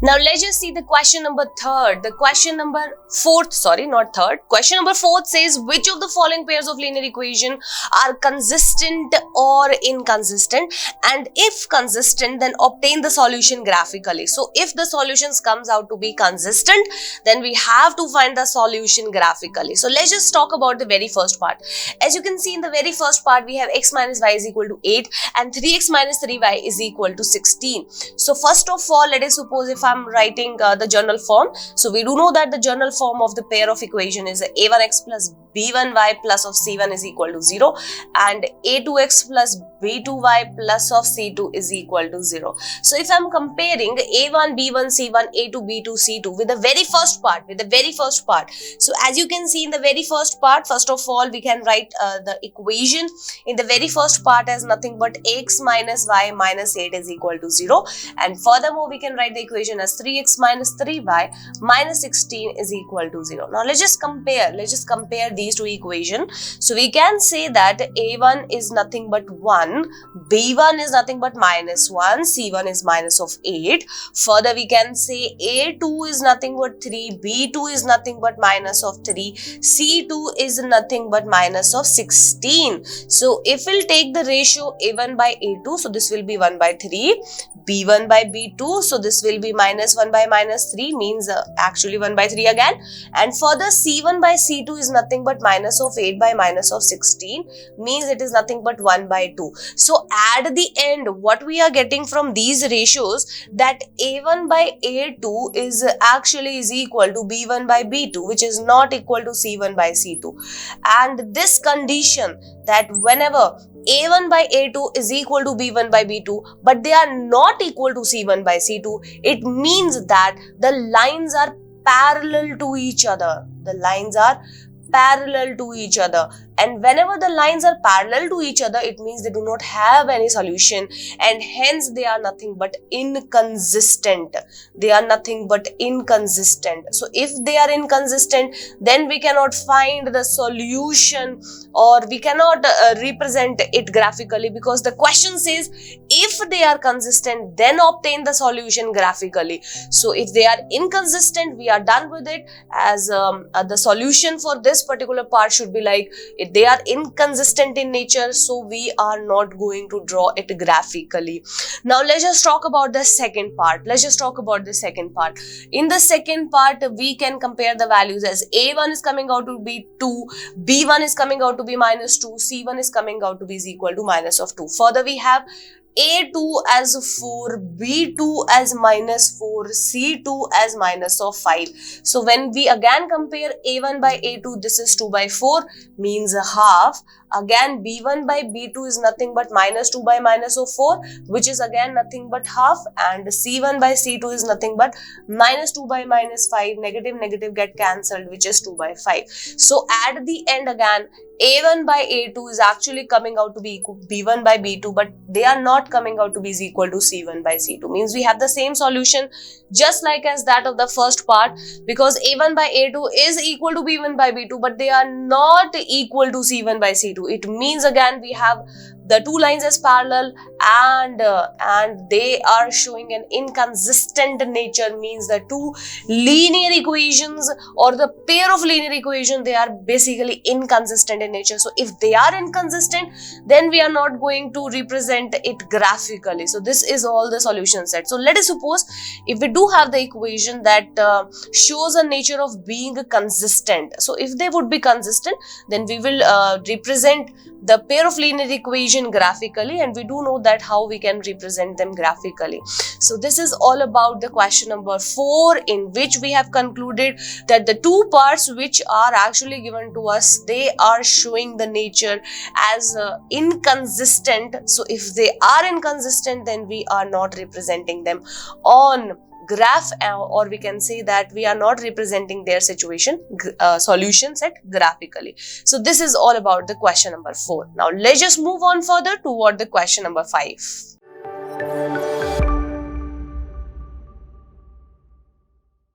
Now let's just see the question number fourth. Question number fourth says, which of the following pairs of linear equation are consistent or inconsistent, and if consistent then obtain the solution graphically. So if the solutions comes out to be consistent, then we have to find the solution graphically. So let's just talk about the very first part. As you can see in the very first part, we have x minus y is equal to 8 and 3x minus 3y is equal to 16. So first of all, let us suppose if I'm writing the journal form. So we do know that the journal form of the pair of equation is a1x plus b1y plus of c1 is equal to 0 and a2x plus b2y plus of c2 is equal to 0. So if I'm comparing a1, b1, c1, a2, b2, c2 with the very first part, so as you can see in the very first part, first of all we can write the equation in the very first part as nothing but x minus y minus 8 is equal to 0, and furthermore we can write the equation as 3x minus 3y minus 16 is equal to 0. Now let's just compare these two equations. So we can say that a1 is nothing but 1, b1 is nothing but minus 1, c1 is minus of 8. Further we can say a2 is nothing but 3, b2 is nothing but minus of 3, c2 is nothing but minus of 16. So if we'll take the ratio a1 by a2, so this will be 1 by 3, b1 by b2, so this will be minus 1 by minus 3, means actually 1 by 3 again, and further c1 by c2 is nothing but minus of 8 by minus of 16, means it is nothing but 1 by 2. So at the end, what we are getting from these ratios, that a1 by a2 is actually is equal to b1 by b2, which is not equal to c1 by c2. And this condition, that whenever a1 by a2 is equal to b1 by b2 but they are not equal to c1 by c2, it means that the lines are parallel to each other. And whenever the lines are parallel to each other, it means they do not have any solution, and hence they are nothing but inconsistent. So if they are inconsistent, then we cannot find the solution, or we cannot represent it graphically, because the question says if they are consistent, then obtain the solution graphically. So if they are inconsistent, we are done with it, as the solution for this particular part should be like, they are inconsistent in nature, so we are not going to draw it graphically. Now let's just talk about the second part. In the second part, we can compare the values as a1 is coming out to be 2, b1 is coming out to be minus 2, c1 is coming out to be is equal to minus of 2. Further we have a2 as 4, b2 as minus 4, c2 as minus of 5. So when we again compare a1 by a2, this is 2 by 4, means a half. Again b1 by b2 is nothing but minus 2 by minus of 4, which is again nothing but half, and c1 by c2 is nothing but minus 2 by minus 5, negative get cancelled, which is 2 by 5. So at the end again, a1 by a2 is actually coming out to be equal to b1 by b2, but they are not coming out to be equal to c1 by c2, means we have the same solution just like as that of the first part, because a1 by a2 is equal to b1 by b2, but they are not equal to c1 by c2. It means again we have the two lines as parallel, and they are showing an inconsistent nature, means the two linear equations or the pair of linear equations, they are basically inconsistent in nature. So if they are inconsistent, then we are not going to represent it graphically. So this is all the solution set. So let us suppose if we do have the equation that shows a nature of being consistent. So if they would be consistent, then we will represent the pair of linear equation graphically, and we do know that how we can represent them graphically. So this is all about the question number 4, in which we have concluded that the two parts which are actually given to us, they are showing the nature as inconsistent. So if they are inconsistent, then we are not representing them on graph, or we can say that we are not representing their solution set graphically. So this is all about the question number 4. Now let's just move on further toward the question number 5.